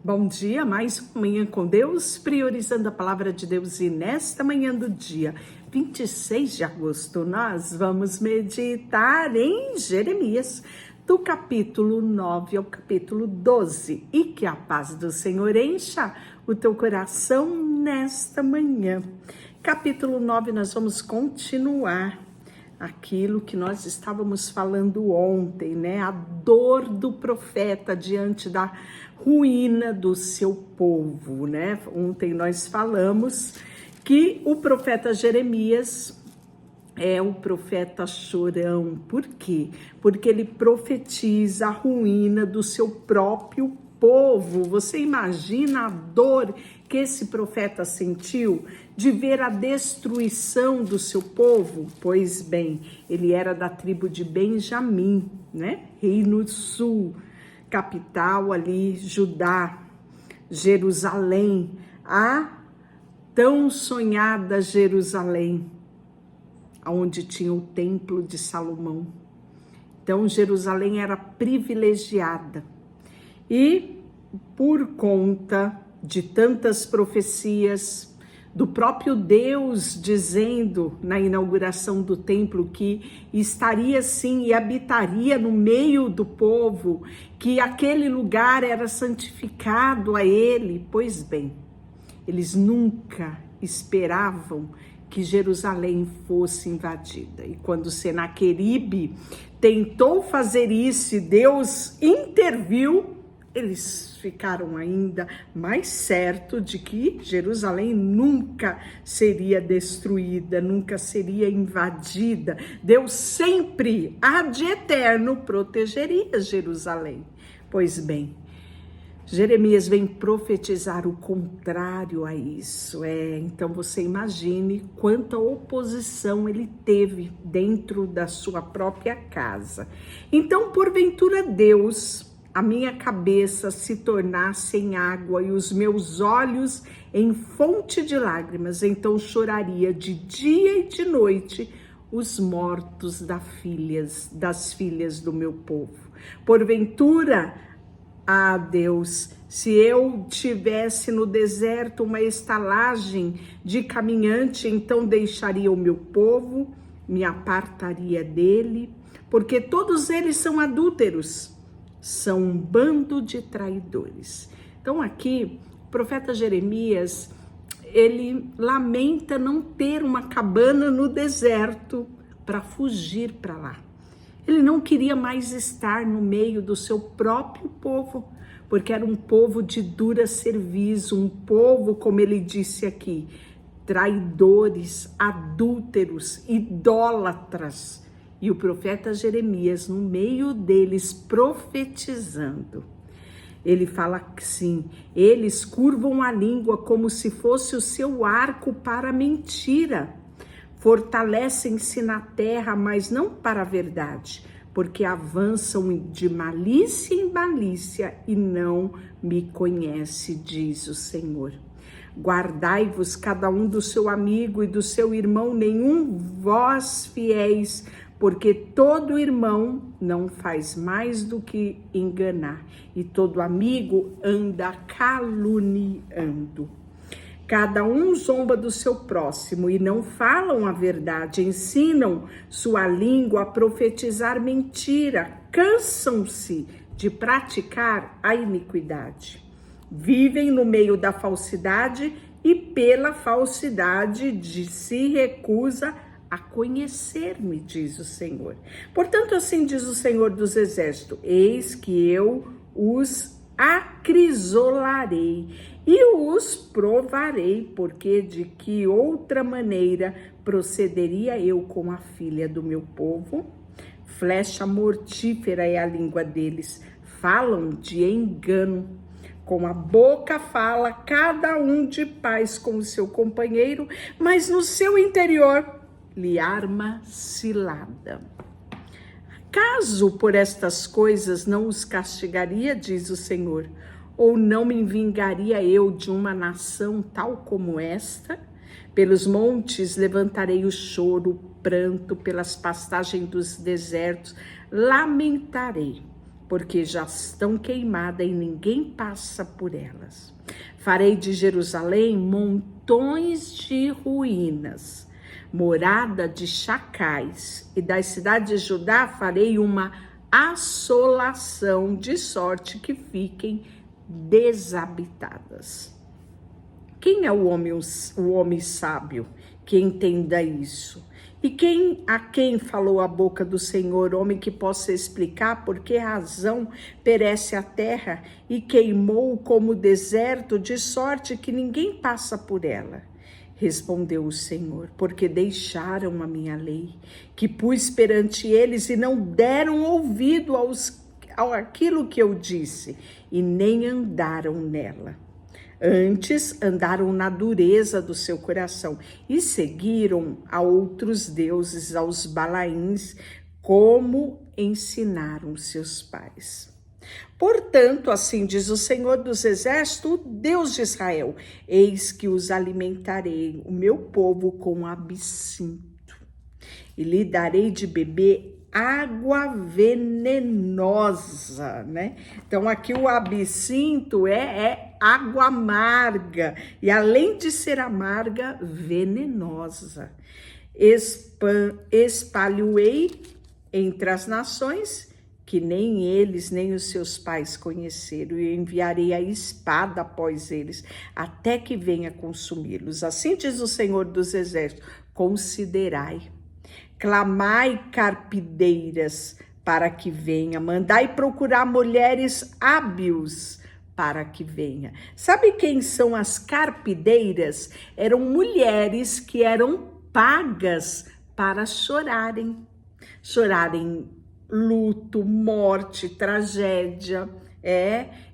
Bom dia, mais uma manhã com Deus, priorizando a palavra de Deus. E nesta manhã do dia 26 de agosto, nós vamos meditar em Jeremias, do capítulo 9 ao capítulo 12. E que a paz do Senhor encha o teu coração nesta manhã. Capítulo 9, nós vamos continuar aquilo que nós estávamos falando ontem, né? A dor do profeta diante da ruína do seu povo, né? Ontem nós falamos que o profeta Jeremias é o profeta chorão. Por quê? Porque ele profetiza a ruína do seu próprio povo. Você imagina a dor que esse profeta sentiu de ver a destruição do seu povo? Pois bem, ele era da tribo de Benjamim, né? Reino Sul, capital ali, Judá, Jerusalém, a tão sonhada Jerusalém, onde tinha o templo de Salomão. Então, Jerusalém era privilegiada. E por conta de tantas profecias do próprio Deus dizendo na inauguração do templo que estaria sim e habitaria no meio do povo, que aquele lugar era santificado a ele, pois bem, eles nunca esperavam que Jerusalém fosse invadida. E quando Senaqueribe tentou fazer isso e Deus interviu, eles ficaram ainda mais certos de que Jerusalém nunca seria destruída, nunca seria invadida. Deus sempre, ad eterno, protegeria Jerusalém. Pois bem, Jeremias vem profetizar o contrário a isso. Então você imagine quanta oposição ele teve dentro da sua própria casa. Então, porventura, Deus, a minha cabeça se tornasse em água e os meus olhos em fonte de lágrimas, então choraria de dia e de noite os mortos das filhas do meu povo. Porventura, Deus, se eu tivesse no deserto uma estalagem de caminhante, então deixaria o meu povo, me apartaria dele, porque todos eles são adúlteros, são um bando de traidores. Então aqui, o profeta Jeremias, ele lamenta não ter uma cabana no deserto para fugir para lá. Ele não queria mais estar no meio do seu próprio povo, porque era um povo de dura serviço, um povo, como ele disse aqui, traidores, adúlteros, idólatras. E o profeta Jeremias, no meio deles, profetizando. Ele fala assim: eles curvam a língua como se fosse o seu arco para a mentira. Fortalecem-se na terra, mas não para a verdade, porque avançam de malícia em malícia e não me conhece, diz o Senhor. Guardai-vos cada um do seu amigo e do seu irmão, nenhum vós fiéis, porque todo irmão não faz mais do que enganar, e todo amigo anda caluniando. Cada um zomba do seu próximo e não falam a verdade, ensinam sua língua a profetizar mentira, cansam-se de praticar a iniquidade. Vivem no meio da falsidade e pela falsidade se recusa a conhecer-me, diz o Senhor. Portanto, assim diz o Senhor dos Exércitos: eis que eu os acrisolarei e os provarei, porque de que outra maneira procederia eu com a filha do meu povo? Flecha mortífera é a língua deles, falam de engano. Com a boca fala cada um de paz com o seu companheiro, mas no seu interior lhe arma cilada. Acaso por estas coisas não os castigaria, diz o Senhor, ou não me vingaria eu de uma nação tal como esta? Pelos montes levantarei o choro, o pranto, pelas pastagens dos desertos lamentarei. porque já estão queimadas e ninguém passa por elas. Farei de Jerusalém montões de ruínas, morada de chacais, e das cidades de Judá farei uma assolação, de sorte que fiquem desabitadas. Quem é o homem sábio que entenda isso? E a quem falou a boca do Senhor, homem que possa explicar por que razão perece a terra e queimou como deserto, de sorte que ninguém passa por ela? Respondeu o Senhor, porque deixaram a minha lei, que pus perante eles, e não deram ouvido àquilo que eu disse, e nem andaram nela. Antes andaram na dureza do seu coração e seguiram a outros deuses, aos Balaíns, como ensinaram seus pais. Portanto, assim diz o Senhor dos Exércitos, o Deus de Israel: eis que os alimentarei, o meu povo, com absinto, e lhe darei de beber água venenosa, né? Então aqui o absinto é água amarga, e além de ser amarga, venenosa. Espalhei entre as nações, que nem eles, nem os seus pais conheceram, e enviarei a espada após eles, até que venha consumi-los. Assim diz o Senhor dos Exércitos: considerai, clamai, carpideiras, para que venha, mandai procurar mulheres hábeis para que venha. Sabe quem são as carpideiras? Eram mulheres que eram pagas para chorarem luto, morte, tragédia.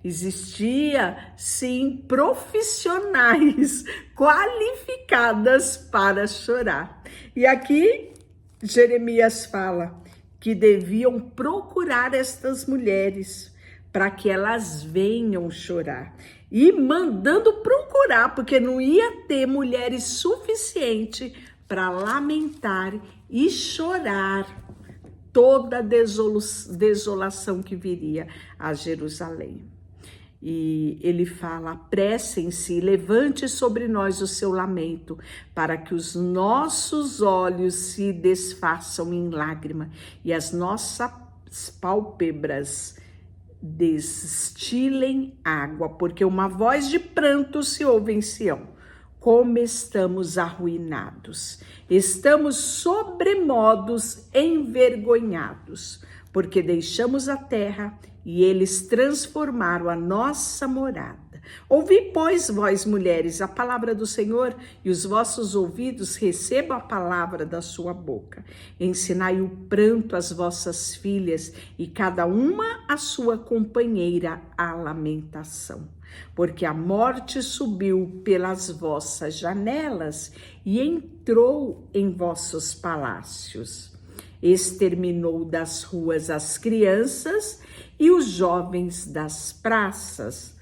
Existia sim profissionais qualificadas para chorar. E aqui Jeremias fala que deviam procurar estas mulheres para que elas venham chorar. E mandando procurar, porque não ia ter mulheres suficiente para lamentar e chorar toda a desolação que viria a Jerusalém. E ele fala: apressem-se, levante sobre nós o seu lamento, para que os nossos olhos se desfaçam em lágrima e as nossas pálpebras destilem água, porque uma voz de pranto se ouve em Sião. Como estamos arruinados, estamos sobremodos envergonhados, porque deixamos a terra e eles transformaram a nossa morada. Ouvi, pois, vós mulheres, a palavra do Senhor, e os vossos ouvidos recebam a palavra da sua boca. Ensinai o pranto às vossas filhas, e cada uma a sua companheira a lamentação. Porque a morte subiu pelas vossas janelas e entrou em vossos palácios. Exterminou das ruas as crianças e os jovens das praças.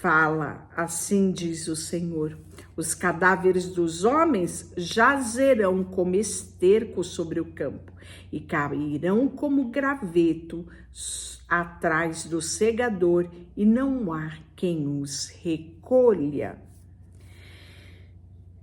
Fala, assim diz o Senhor: os cadáveres dos homens jazerão como esterco sobre o campo e cairão como graveto atrás do segador, e não há quem os recolha.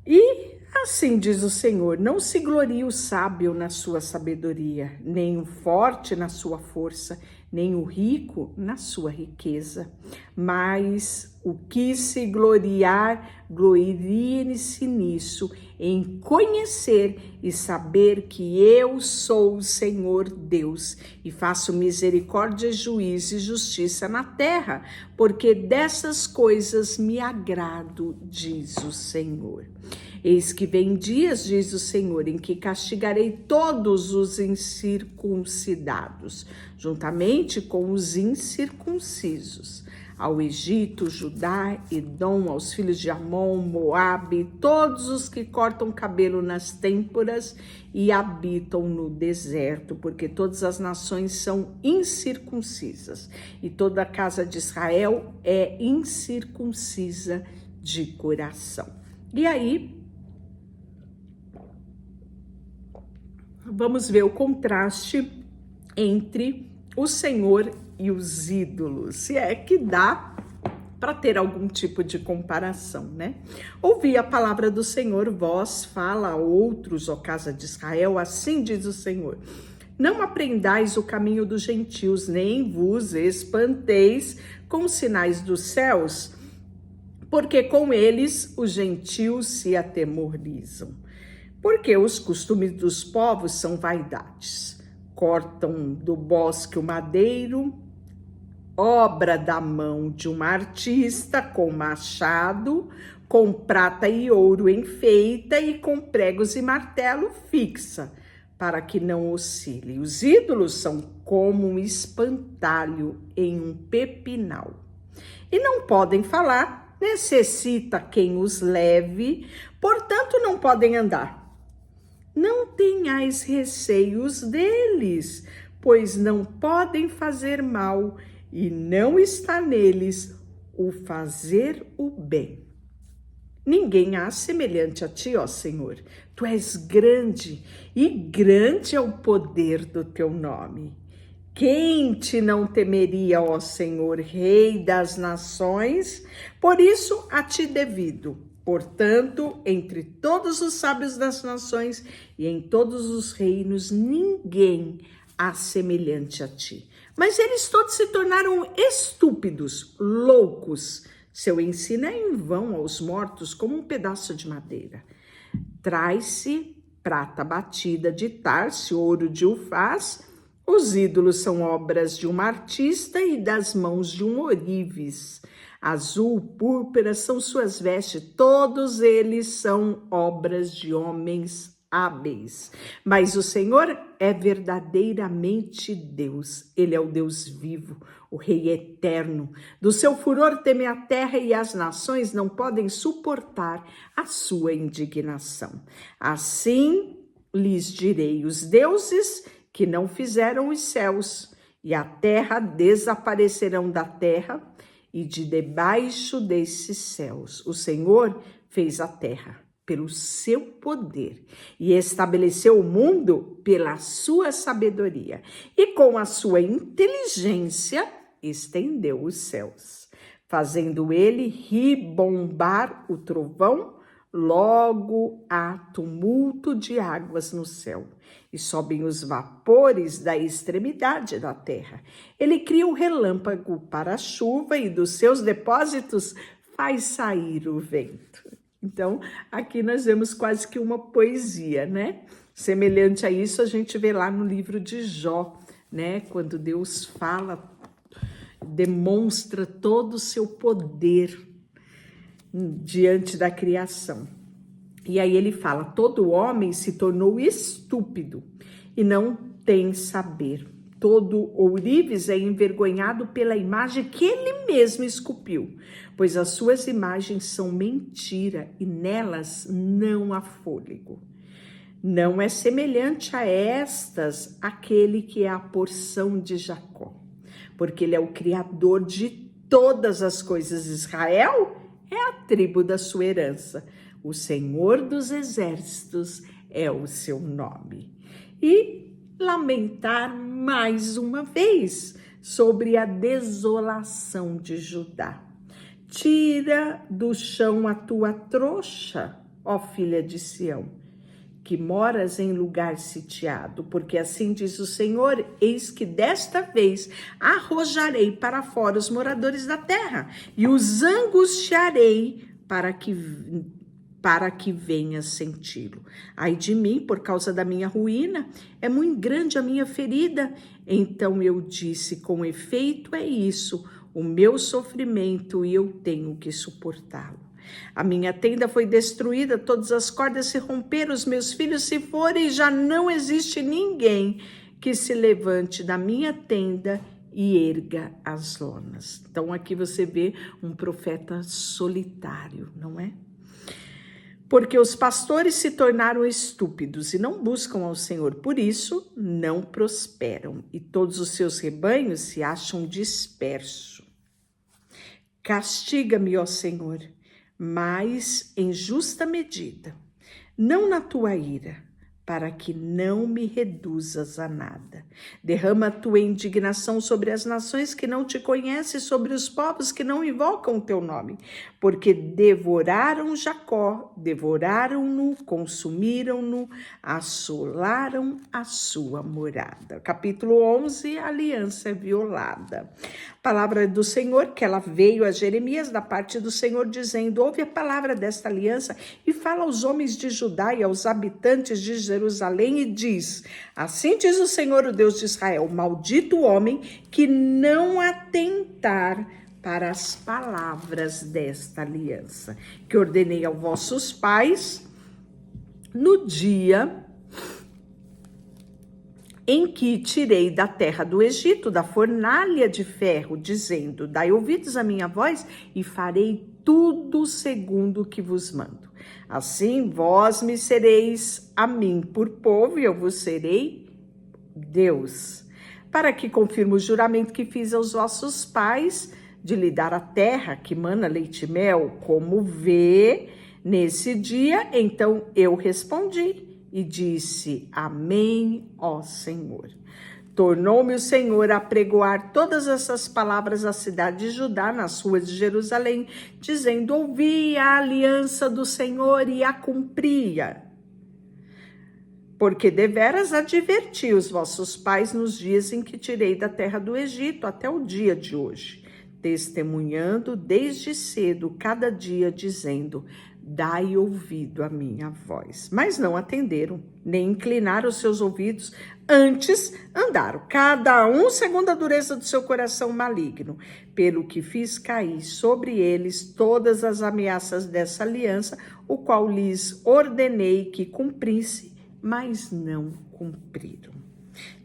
E assim diz o Senhor: não se glorie o sábio na sua sabedoria, nem o forte na sua força, nem o rico na sua riqueza. Mas o que se gloriar, glorie-se nisso, em conhecer e saber que eu sou o Senhor Deus, e faço misericórdia, juízo e justiça na terra, porque dessas coisas me agrado, diz o Senhor. Eis que vem dias, diz o Senhor, em que castigarei todos os incircuncidados, juntamente com os incircuncisos, ao Egito, Judá, Edom, aos filhos de Amon, Moabe, todos os que cortam cabelo nas têmporas e habitam no deserto, porque todas as nações são incircuncisas, e toda a casa de Israel é incircuncisa de coração. E aí, vamos ver o contraste entre o Senhor e os ídolos, se é que dá para ter algum tipo de comparação, né? Ouvi a palavra do Senhor, vós fala a outros, ó casa de Israel, assim diz o Senhor. Não aprendais o caminho dos gentios, nem vos espanteis com os sinais dos céus, porque com eles os gentios se atemorizam. Porque os costumes dos povos são vaidades. Cortam do bosque o madeiro, obra da mão de um artista, com machado, com prata e ouro enfeita e com pregos e martelo fixa, para que não oscile. Os ídolos são como um espantalho em um pepinal. E não podem falar, necessita quem os leve, portanto não podem andar. Não tenhais receios deles, pois não podem fazer mal, e não está neles o fazer o bem. Ninguém há semelhante a ti, ó Senhor. Tu és grande, e grande é o poder do teu nome. Quem te não temeria, ó Senhor, Rei das nações? Por isso a ti devido. Portanto, entre todos os sábios das nações e em todos os reinos, ninguém há semelhante a ti. Mas eles todos se tornaram estúpidos, loucos. Seu ensino é em vão aos mortos como um pedaço de madeira. Traz-se prata batida de Tarse, ouro de Ufaz. Os ídolos são obras de um artista e das mãos de um ourives. Azul, púrpura são suas vestes, todos eles são obras de homens hábeis. Mas o Senhor é verdadeiramente Deus. Ele é o Deus vivo, o Rei eterno. Do seu furor teme a terra e as nações não podem suportar a sua indignação. Assim lhes direi, os deuses que não fizeram os céus e a terra desaparecerão da terra e de debaixo desses céus. O Senhor fez a terra pelo seu poder e estabeleceu o mundo pela sua sabedoria. E com a sua inteligência estendeu os céus, fazendo ele ribombar o trovão. Logo há tumulto de águas no céu e sobem os vapores da extremidade da terra. Ele cria o relâmpago para a chuva e dos seus depósitos faz sair o vento. Então, aqui nós vemos quase que uma poesia, né? Semelhante a isso, a gente vê lá no livro de Jó, né? Quando Deus fala, demonstra todo o seu poder diante da criação. E aí ele fala, todo homem se tornou estúpido e não tem saber. Todo ourives é envergonhado pela imagem que ele mesmo esculpiu, pois as suas imagens são mentira e nelas não há fôlego. Não é semelhante a estas aquele que é a porção de Jacó, porque ele é o criador de todas as coisas. Israel é a tribo da sua herança. O Senhor dos exércitos é o seu nome. E lamentar mais uma vez sobre a desolação de Judá. Tira do chão a tua trouxa, ó filha de Sião, que moras em lugar sitiado, porque assim diz o Senhor, eis que desta vez arrojarei para fora os moradores da terra e os angustiarei para que venha senti-lo. Ai de mim, por causa da minha ruína, é muito grande a minha ferida. Então eu disse, com efeito é isso, o meu sofrimento e eu tenho que suportá-lo. A minha tenda foi destruída, todas as cordas se romperam, os meus filhos se foram e já não existe ninguém que se levante da minha tenda e erga as lonas. Então aqui você vê um profeta solitário, não é? Porque os pastores se tornaram estúpidos e não buscam ao Senhor, por isso não prosperam, e todos os seus rebanhos se acham dispersos. Castiga-me, ó Senhor, mas em justa medida, não na tua ira, para que não me reduzas a nada. Derrama a tua indignação sobre as nações que não te conhecem, sobre os povos que não invocam o teu nome, porque devoraram Jacó, devoraram-no, consumiram-no, assolaram a sua morada. Capítulo 11, a aliança é violada. Palavra do Senhor, que ela veio a Jeremias da parte do Senhor, dizendo: ouve a palavra desta aliança e fala aos homens de Judá e aos habitantes de Jerusalém e diz: assim diz o Senhor, o Deus de Israel, maldito o homem que não atentar para as palavras desta aliança, que ordenei aos vossos pais no dia em que tirei da terra do Egito, da fornalha de ferro, dizendo: dai ouvidos à minha voz e farei tudo segundo o que vos mando. Assim vós me sereis a mim por povo e eu vos serei Deus, para que confirme o juramento que fiz aos vossos pais de lhe dar a terra que mana leite e mel, como vê nesse dia. Então eu respondi e disse: amém, ó Senhor. Tornou-me o Senhor a pregoar todas essas palavras à cidade de Judá, nas ruas de Jerusalém, dizendo: ouvi a aliança do Senhor e a cumpria. Porque deveras adverti os vossos pais nos dias em que tirei da terra do Egito até o dia de hoje, testemunhando desde cedo cada dia, dizendo: dai ouvido à minha voz. Mas não atenderam, nem inclinaram os seus ouvidos, antes andaram, cada um segundo a dureza do seu coração maligno, pelo que fiz cair sobre eles todas as ameaças dessa aliança, o qual lhes ordenei que cumprisse, mas não cumpriram.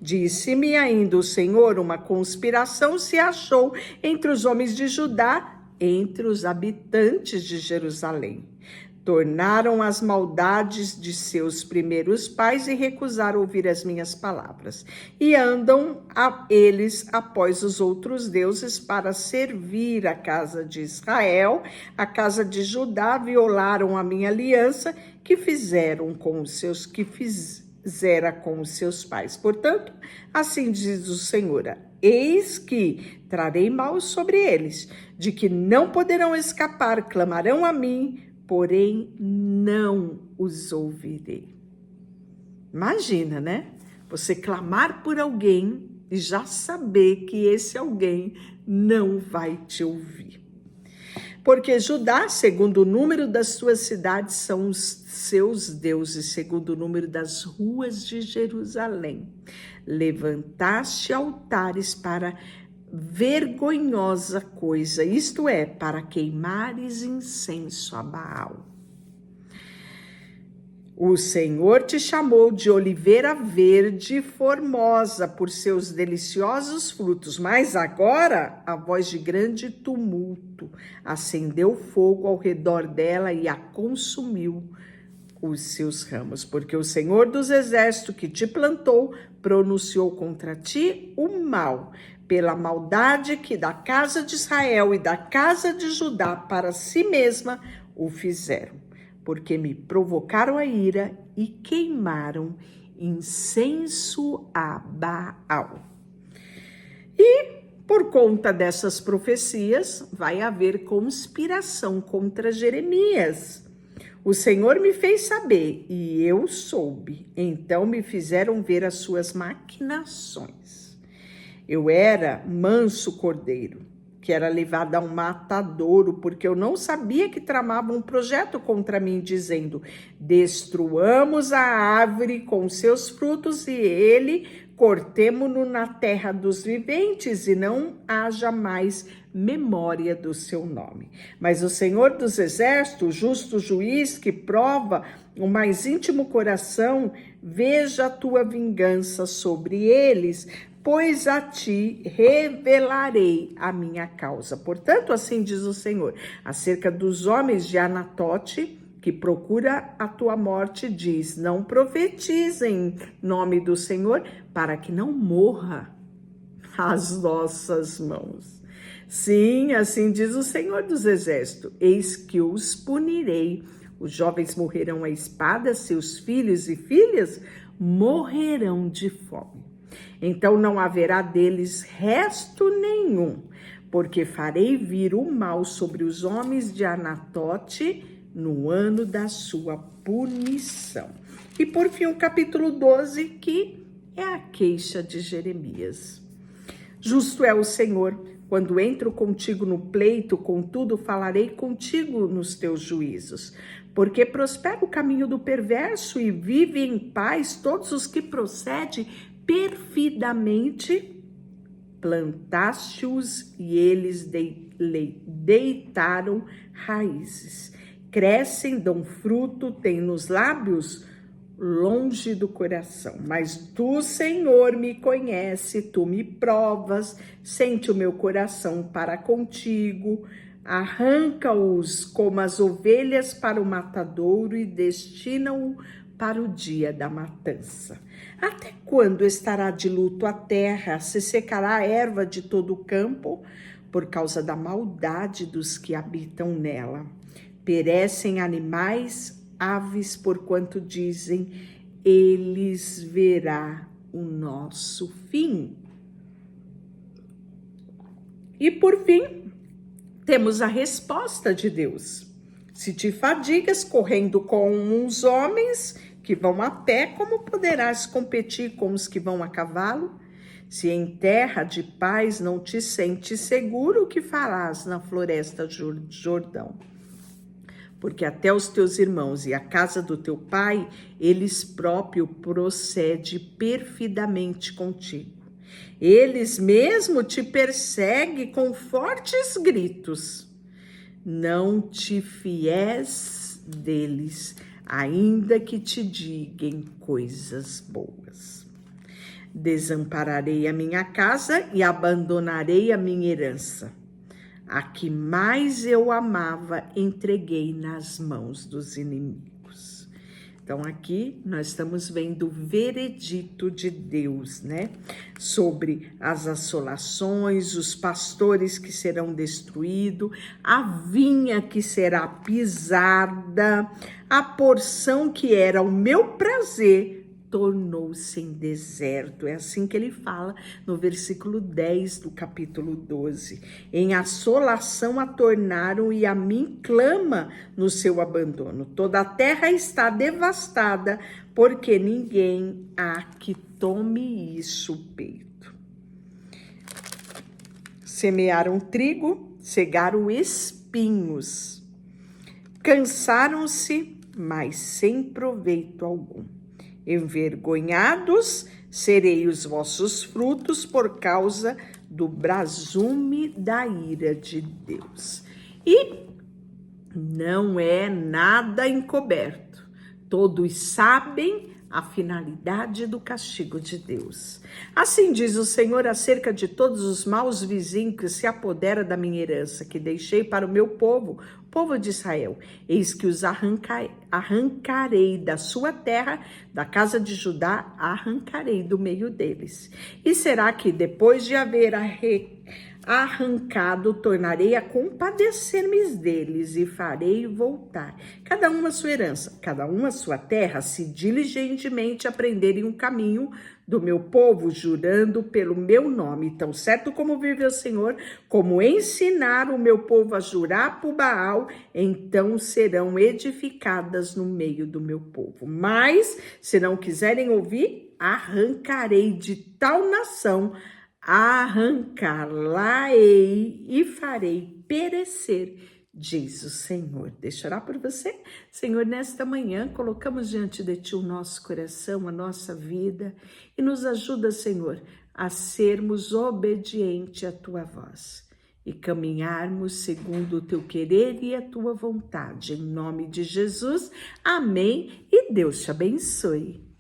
Disse-me ainda o Senhor: uma conspiração se achou entre os homens de Judá, entre os habitantes de Jerusalém. Tornaram as maldades de seus primeiros pais e recusaram ouvir as minhas palavras. E andam eles após os outros deuses para servir a casa de Israel, a casa de Judá, violaram a minha aliança que fizera com os seus pais. Portanto, assim diz o Senhor: eis que trarei mal sobre eles, de que não poderão escapar, clamarão a mim, porém não os ouvirei. Imagina, né? Você clamar por alguém e já saber que esse alguém não vai te ouvir. Porque Judá, segundo o número das suas cidades, são os seus deuses, segundo o número das ruas de Jerusalém. Levantaste altares para vergonhosa coisa, isto é, para queimares incenso a Baal. O Senhor te chamou de oliveira verde e formosa por seus deliciosos frutos, mas agora a voz de grande tumulto acendeu fogo ao redor dela e a consumiu os seus ramos, porque o Senhor dos exércitos que te plantou pronunciou contra ti o mal, pela maldade que da casa de Israel e da casa de Judá para si mesma o fizeram, porque me provocaram a ira e queimaram incenso a Baal. E por conta dessas profecias vai haver conspiração contra Jeremias. O Senhor me fez saber e eu soube, então me fizeram ver as suas maquinações. Eu era manso cordeiro, que era levado a um matadouro, porque eu não sabia que tramava um projeto contra mim, dizendo: destruamos a árvore com seus frutos e ele cortemo-no na terra dos viventes, e não haja mais memória do seu nome. Mas o Senhor dos exércitos, o justo juiz que prova o mais íntimo coração, veja a tua vingança sobre eles, pois a ti revelarei a minha causa. Portanto, assim diz o Senhor, acerca dos homens de Anatote, que procura a tua morte, diz: não profetize em nome do Senhor, para que não morra as nossas mãos. Sim, assim diz o Senhor dos exércitos: eis que os punirei, Os jovens morrerão à espada, seus filhos e filhas morrerão de fome. Então não haverá deles resto nenhum, porque farei vir o mal sobre os homens de Anatote no ano da sua punição. E por fim o capítulo 12, que é a queixa de Jeremias. Justo é o Senhor, quando entro contigo no pleito, contudo falarei contigo nos teus juízos. Porque prospera o caminho do perverso e vive em paz todos os que procedem perfidamente. Plantaste-os e eles deitaram raízes. Crescem, dão fruto, têm nos lábios longe do coração. Mas tu, Senhor, me conhece, tu me provas, sente o meu coração para contigo. Arranca-os como as ovelhas para o matadouro e destina-o para o dia da matança. Até quando estará de luto a terra? Se secará a erva de todo o campo? Por causa da maldade dos que habitam nela. Perecem animais, aves, porquanto dizem, eles verá o nosso fim. E por fim, temos a resposta de Deus. Se te fadigas correndo com os homens que vão a pé, como poderás competir com os que vão a cavalo? Se em terra de paz não te sentes seguro, o que farás na floresta Jordão? Porque até os teus irmãos e a casa do teu pai, eles próprios procedem perfidamente contigo. Eles mesmo te perseguem com fortes gritos. Não te fies deles, ainda que te digam coisas boas. Desampararei a minha casa e abandonarei a minha herança. A que mais eu amava, entreguei nas mãos dos inimigos. Então aqui nós estamos vendo o veredito de Deus, né? Sobre as assolações, os pastores que serão destruídos, a vinha que será pisada, a porção que era o meu prazer, tornou-se em deserto. É assim que ele fala no versículo 10 do capítulo 12. Em assolação a tornaram e a mim clama no seu abandono. Toda a terra está devastada, porque ninguém há que tome isso peito. Semearam trigo, cegaram espinhos. Cansaram-se, mas sem proveito algum. Envergonhados serei os vossos frutos por causa do brasume da ira de Deus. E não é nada encoberto. Todos sabem a finalidade do castigo de Deus. Assim diz o Senhor acerca de todos os maus vizinhos que se apodera da minha herança, que deixei para o meu povo, o povo de Israel. Eis que os arrancarei da sua terra, da casa de Judá, arrancarei do meio deles. E será que depois de haver arrancado, tornarei a compadecer-me deles e farei voltar, cada um a sua herança, cada um a sua terra, se diligentemente aprenderem um caminho do meu povo, jurando pelo meu nome, tão certo como vive o Senhor, como ensinar o meu povo a jurar por Baal, então serão edificadas no meio do meu povo. Mas, se não quiserem ouvir, arrancarei de tal nação, arrancar-la-ei e farei perecer, diz o Senhor. Deixa eu orar por você. Senhor, nesta manhã colocamos diante de Ti o nosso coração, a nossa vida, e nos ajuda, Senhor, a sermos obedientes à Tua voz e caminharmos segundo o Teu querer e a Tua vontade. Em nome de Jesus, amém, e Deus te abençoe.